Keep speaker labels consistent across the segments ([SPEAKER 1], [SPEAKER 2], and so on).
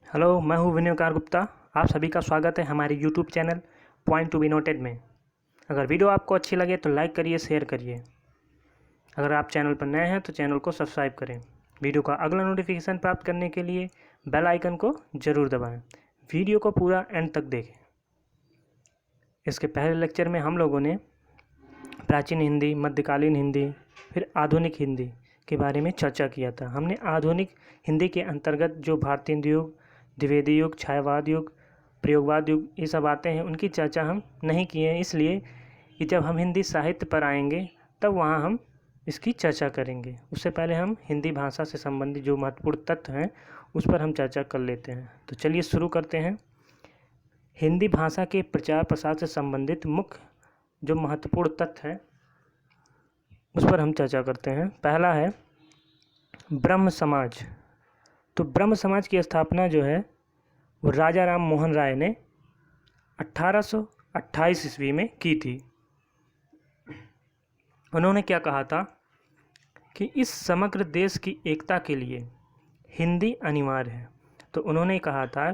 [SPEAKER 1] Hello, मैं हूँ विनयकार गुप्ता। आप सभी का स्वागत है हमारे YouTube channel point to be noted में। अगर वीडियो आपको अच्छी लगे तो लाइक करिए, शेयर करिए। अगर आप चैनल पर नए हैं तो चैनल को सब्सक्राइब करें। वीडियो का अगला नोटिफिकेशन प्राप्त करने के लिए बेल आइकन को ज़रूर दबाएं। वीडियो को पूरा एंड तक देखें। इसके पहले लेक्चर में हम लोगों ने प्राचीन हिंदी, मध्यकालीन हिंदी, फिर आधुनिक हिंदी के बारे में चर्चा किया था। हमने आधुनिक हिंदी के अंतर्गत जो भारतीय हिंदी युग, द्विवेदी युग, छायावाद युग, प्रयोगवाद युग, ये सब आते हैं, उनकी चर्चा हम नहीं किए हैं। इसलिए कि जब हम हिंदी साहित्य पर आएंगे तब वहाँ हम इसकी चर्चा करेंगे। उससे पहले हम हिंदी भाषा से संबंधित जो महत्वपूर्ण तत्व हैं उस पर हम चर्चा कर लेते हैं। तो चलिए शुरू करते हैं। हिंदी भाषा के प्रचार प्रसार से संबंधित मुख्य जो महत्वपूर्ण तथ्य है उस पर हम चर्चा करते हैं। पहला है ब्रह्म समाज। तो ब्रह्म समाज की स्थापना जो है वो राजा राम मोहन राय ने 1828 ईस्वी में की थी। उन्होंने क्या कहा था कि इस समग्र देश की एकता के लिए हिंदी अनिवार्य है। तो उन्होंने कहा था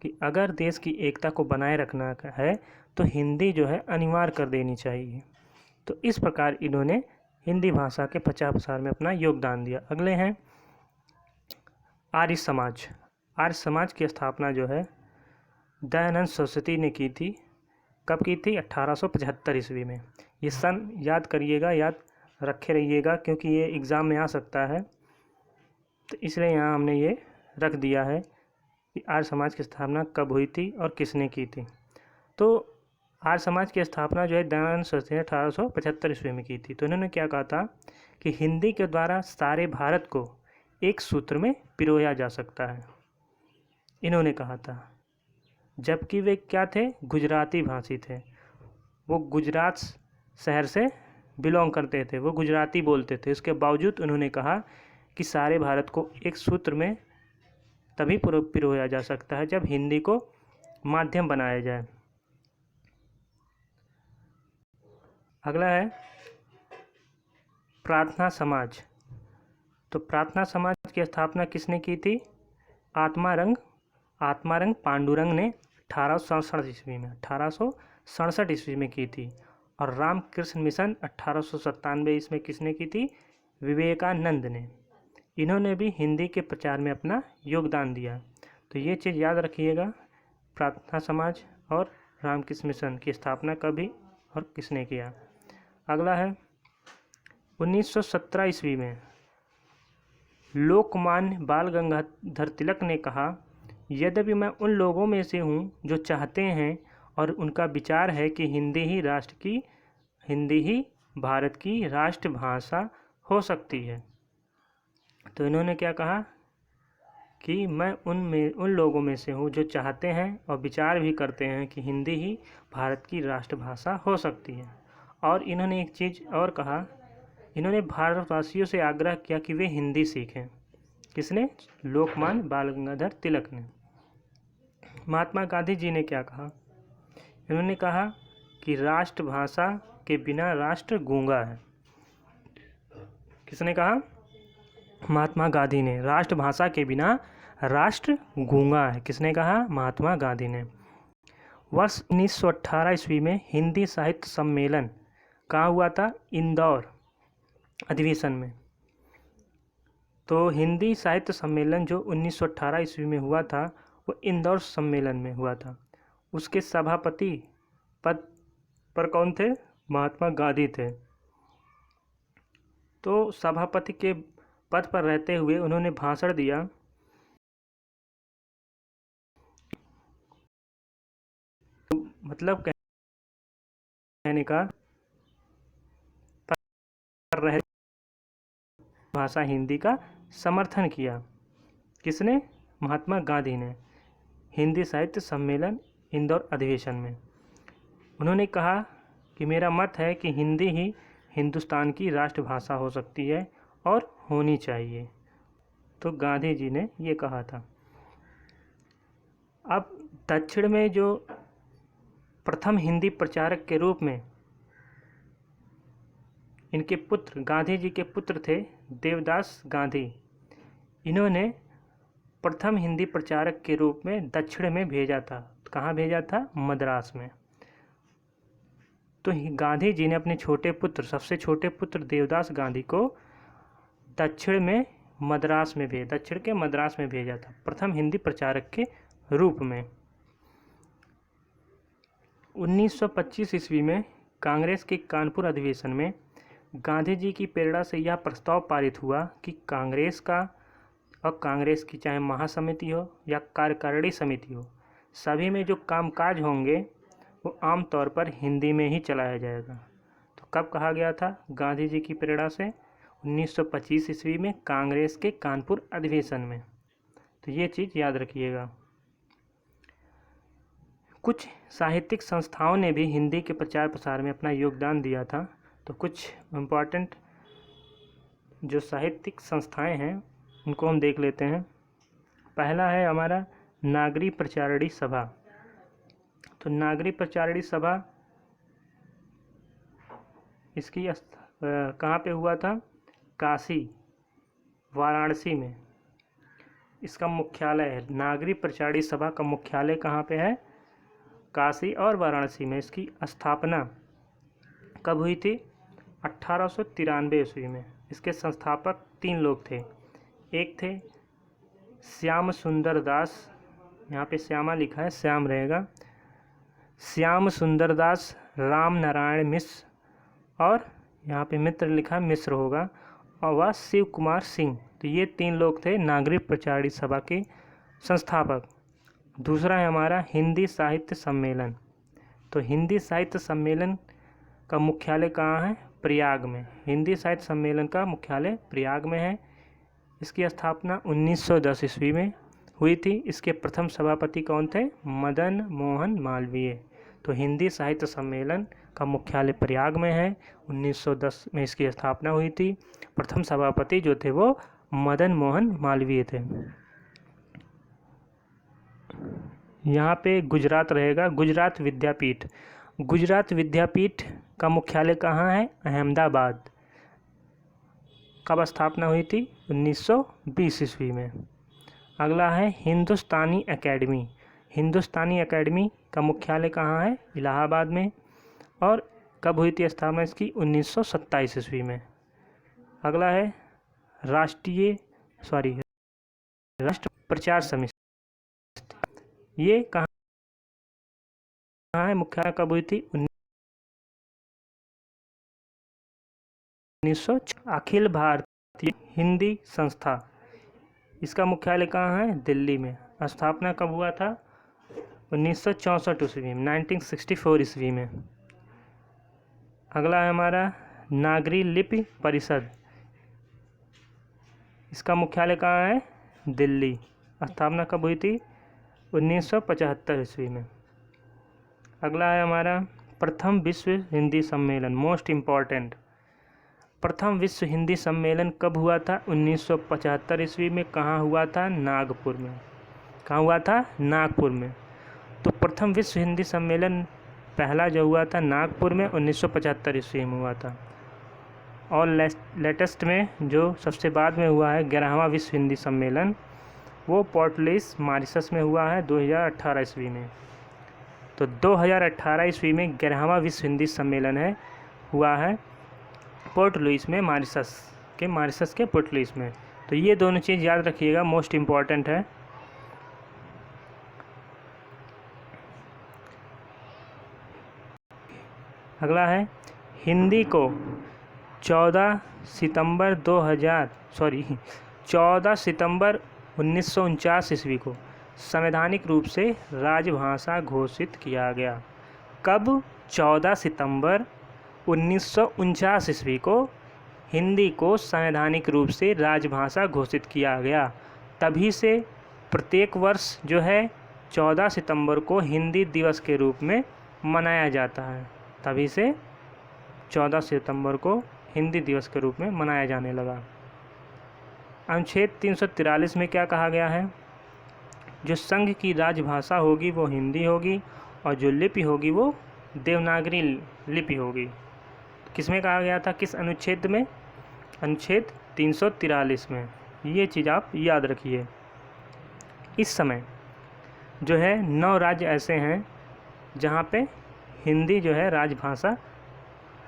[SPEAKER 1] कि अगर देश की एकता को बनाए रखना है तो हिंदी जो है अनिवार्य कर देनी चाहिए। तो इस प्रकार इन्होंने हिंदी भाषा के प्रचार प्रसार में अपना योगदान दिया। अगले हैं आर्य समाज। आर्य समाज की स्थापना जो है दयानंद सरस्वती ने की थी। कब की थी? 1875 ईस्वी में। ये सन याद करिएगा, याद रखे रहिएगा, क्योंकि ये एग्ज़ाम में आ सकता है। तो इसलिए यहाँ हमने ये रख दिया है कि आर्य समाज की स्थापना कब हुई थी और किसने की थी। तो आर्य समाज की स्थापना जो है दयानंद सरस्वती ने 1875 ईस्वी में की थी। तो इन्होंने क्या कहा था कि हिंदी के द्वारा सारे भारत को एक सूत्र में पिरोया जा सकता है, इन्होंने कहा था। जबकि वे क्या थे? गुजराती भाषी थे। वो गुजरात शहर से बिलोंग करते थे, वो गुजराती बोलते थे। इसके बावजूद उन्होंने कहा कि सारे भारत को एक सूत्र में तभी पिरोया जा सकता है जब हिंदी को माध्यम बनाया जाए। अगला है प्रार्थना समाज। तो प्रार्थना समाज की स्थापना किसने की थी? आत्मारंग पांडुरंग ने 1867 ईस्वी में की थी। और रामकृष्ण मिशन 1897 इसमें किसने की थी? विवेकानंद ने। इन्होंने भी हिंदी के प्रचार में अपना योगदान दिया। तो ये चीज़ याद रखिएगा, प्रार्थना समाज और रामकृष्ण मिशन की स्थापना कभी और किसने किया। अगला है 1917 ईस्वी में लोकमान्य बाल गंगाधर तिलक ने कहा, यद्यपि मैं उन लोगों में से हूँ जो चाहते हैं और उनका विचार है कि हिंदी ही भारत की राष्ट्रभाषा हो सकती है। तो इन्होंने क्या कहा कि मैं उन लोगों में से हूँ जो चाहते हैं और विचार भी करते हैं कि हिंदी ही भारत की राष्ट्रभाषा हो सकती है। और इन्होंने एक चीज़ और कहा, इन्होंने भारतवासियों से आग्रह किया कि वे हिंदी सीखें। किसने? लोकमान्य बाल गंगाधर तिलक ने। महात्मा गांधी जी ने क्या कहा? इन्होंने कहा कि राष्ट्रभाषा के बिना राष्ट्र गूंगा है। किसने कहा? महात्मा गांधी ने। राष्ट्रभाषा के बिना राष्ट्र गूंगा है। किसने कहा? महात्मा गांधी ने। वर्ष 1918 ईस्वी में हिंदी साहित्य सम्मेलन कहाँ हुआ था? इंदौर अधिवेशन में। तो हिंदी साहित्य सम्मेलन जो 1918 ईस्वी में हुआ था वो इंदौर सम्मेलन में हुआ था। उसके सभापति पद पर कौन थे? महात्मा गांधी थे। तो सभापति के पद पर रहते हुए उन्होंने भाषण दिया। मतलब कहने का पर रह भाषा हिंदी का समर्थन किया। किसने? महात्मा गांधी ने। हिंदी साहित्य सम्मेलन इंदौर अधिवेशन में उन्होंने कहा कि मेरा मत है कि हिंदी ही हिंदुस्तान की राष्ट्रभाषा हो सकती है और होनी चाहिए। तो गांधी जी ने ये कहा था। अब दक्षिण में जो प्रथम हिंदी प्रचारक के रूप में इनके पुत्र, गांधी जी के पुत्र थे देवदास गांधी। इन्होंने प्रथम हिंदी प्रचारक के रूप में दक्षिण में भेजा था। कहाँ भेजा था? मद्रास में। तो गांधी जी ने अपने छोटे पुत्र, सबसे छोटे पुत्र देवदास गांधी को दक्षिण के मद्रास में भेजा था, प्रथम हिंदी प्रचारक के रूप में। 1925 ईस्वी में कांग्रेस के कानपुर अधिवेशन में गांधी जी की प्रेरणा से यह प्रस्ताव पारित हुआ कि कांग्रेस की चाहे महासमिति हो या कार्यकारिणी समिति हो, सभी में जो कामकाज होंगे वो आमतौर पर हिंदी में ही चलाया जाएगा। तो कब कहा गया था? गांधी जी की प्रेरणा से 1925 ईस्वी में कांग्रेस के कानपुर अधिवेशन में। तो ये चीज़ याद रखिएगा। कुछ साहित्यिक संस्थाओं ने भी हिंदी के प्रचार प्रसार में अपना योगदान दिया था। तो कुछ इम्पॉर्टेंट जो साहित्यिक संस्थाएं हैं उनको हम देख लेते हैं। पहला है हमारा नागरी प्रचारिणी सभा। तो नागरी प्रचारिणी सभा इसकी कहाँ पे हुआ था? काशी, वाराणसी में इसका मुख्यालय है। नागरी प्रचारिणी सभा का मुख्यालय कहाँ पे है? काशी और वाराणसी में। इसकी स्थापना कब हुई थी? 1893 ईस्वी में। इसके संस्थापक 3 लोग थे। एक थे श्याम सुंदर दास, यहाँ पे श्यामा लिखा है, श्याम रहेगा, श्याम सुंदर दास, राम नारायण मिश्र, और यहाँ पे मित्र लिखा है, मिश्र होगा, और वह शिव कुमार सिंह। तो ये 3 लोग थे नागरिक प्रचारिणी सभा के संस्थापक। दूसरा है हमारा हिंदी साहित्य सम्मेलन। तो हिंदी साहित्य सम्मेलन का मुख्यालय कहाँ है? प्रयाग में। हिंदी साहित्य सम्मेलन का मुख्यालय प्रयाग में है। इसकी स्थापना 1910 ईस्वी में हुई थी। इसके प्रथम सभापति कौन थे? मदन मोहन मालवीय। तो हिंदी साहित्य सम्मेलन का मुख्यालय प्रयाग में है। 1910 में इसकी स्थापना हुई थी। प्रथम सभापति जो थे वो मदन मोहन मालवीय थे। यहाँ पे गुजरात रहेगा, गुजरात विद्यापीठ। गुजरात विद्यापीठ का मुख्यालय कहाँ है? अहमदाबाद। कब स्थापना हुई थी? 1920 ईस्वी में। अगला है हिंदुस्तानी एकेडमी। हिंदुस्तानी एकेडमी का मुख्यालय कहाँ है? इलाहाबाद में। और कब हुई थी स्थापना इसकी? 1927 ईस्वी में। अगला है राष्ट्र प्रचार समिति। ये कहाँ है? मुख्यालय कब हुई थी? 1900। अखिल भारतीय हिंदी संस्था, इसका मुख्यालय कहाँ है? दिल्ली में। स्थापना कब हुआ था? 1964 ईस्वी में, 1964 ईस्वी में। अगला है हमारा नागरी लिपि परिषद। इसका मुख्यालय कहाँ है? दिल्ली। स्थापना कब हुई थी? 1975 ईस्वी में। अगला है हमारा प्रथम विश्व हिंदी सम्मेलन, मोस्ट इम्पॉर्टेंट। प्रथम विश्व हिंदी सम्मेलन कब हुआ था? 1975 ईस्वी में। कहाँ हुआ था? नागपुर में। कहाँ हुआ था? नागपुर में। तो प्रथम विश्व हिंदी सम्मेलन पहला जो हुआ था नागपुर में 1975 ईस्वी में हुआ था। और लेटेस्ट में जो सबसे बाद में हुआ है 11वां विश्व हिंदी सम्मेलन, वो पोर्ट लुइस मॉरिशस में हुआ है 2018 ईस्वी में। तो 2018 ईस्वी में 11वां विश्व हिंदी सम्मेलन हुआ है पोर्ट लुइस में, मॉरिशस के पोर्ट लुइस में। तो ये दोनों चीज़ याद रखिएगा, मोस्ट इम्पॉर्टेंट है। अगला है हिंदी को 14 सितंबर 1949 ईस्वी को संवैधानिक रूप से राजभाषा घोषित किया गया। कब? 14 सितंबर 1949 ईस्वी को हिंदी को संवैधानिक रूप से राजभाषा घोषित किया गया। तभी से प्रत्येक वर्ष जो है 14 सितंबर को हिंदी दिवस के रूप में मनाया जाता है। तभी से 14 सितंबर को हिंदी दिवस के रूप में मनाया जाने लगा। अनुच्छेद 343 में क्या कहा गया है? जो संघ की राजभाषा होगी वो हिंदी होगी और जो लिपि होगी वो देवनागरी लिपि होगी। किसमें कहा गया था? किस अनुच्छेद में? अनुच्छेद 343 में। ये चीज़ आप याद रखिए। इस समय जो है 9 राज्य ऐसे हैं जहाँ पे हिंदी जो है राजभाषा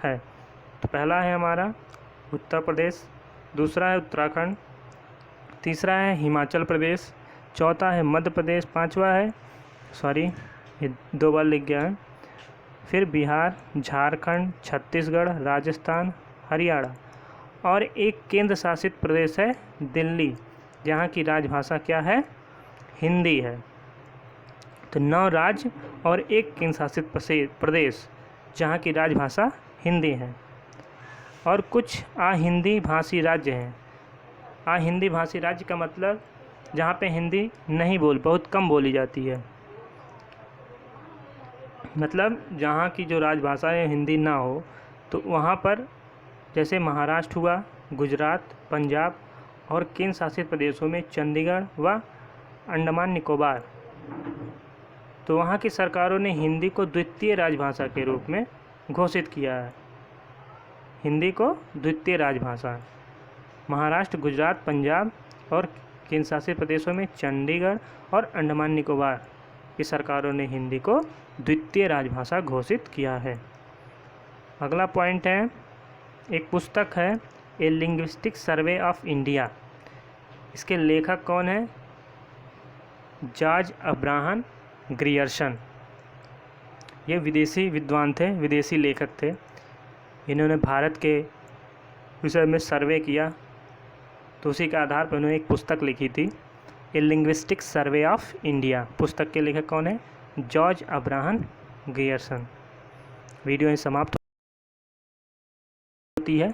[SPEAKER 1] है। तो पहला है हमारा उत्तर प्रदेश, दूसरा है उत्तराखंड, तीसरा है हिमाचल प्रदेश, चौथा है मध्य प्रदेश, पांचवा है ये 2 बार लिख गया है, फिर बिहार, झारखंड, छत्तीसगढ़, राजस्थान, हरियाणा और एक केंद्र शासित प्रदेश है दिल्ली, जहाँ की राजभाषा क्या है, हिंदी है। तो 9 राज्य और एक केंद्र शासित प्रदेश जहाँ की राजभाषा हिंदी है। और कुछ अहिंदी भाषी राज्य हैं। अहिंदी भाषी राज्य का मतलब जहाँ पे हिंदी बहुत कम बोली जाती है, मतलब जहाँ की जो राजभाषा है हिंदी ना हो, तो वहाँ पर जैसे महाराष्ट्र हुआ, गुजरात, पंजाब और केंद्र शासित प्रदेशों में चंडीगढ़ व अंडमान निकोबार, तो वहाँ की सरकारों ने हिंदी को द्वितीय राजभाषा के रूप में घोषित किया है। हिंदी को द्वितीय राजभाषा महाराष्ट्र, गुजरात, पंजाब और केंद्र शासित प्रदेशों में चंडीगढ़ और अंडमान निकोबार की सरकारों ने हिंदी को द्वितीय राजभाषा घोषित किया है। अगला पॉइंट है, एक पुस्तक है ए लिंग्विस्टिक सर्वे ऑफ इंडिया। इसके लेखक कौन है, जॉर्ज अब्राहम ग्रियर्सन। ये विदेशी विद्वान थे, विदेशी लेखक थे। इन्होंने भारत के विषय में सर्वे किया, तो उसी के आधार पर उन्होंने एक पुस्तक लिखी थी, ए लिंग्विस्टिक सर्वे ऑफ इंडिया। पुस्तक के लेखक कौन है, जॉर्ज अब्राहम ग्रियर्सन। वीडियो समाप्त होती है।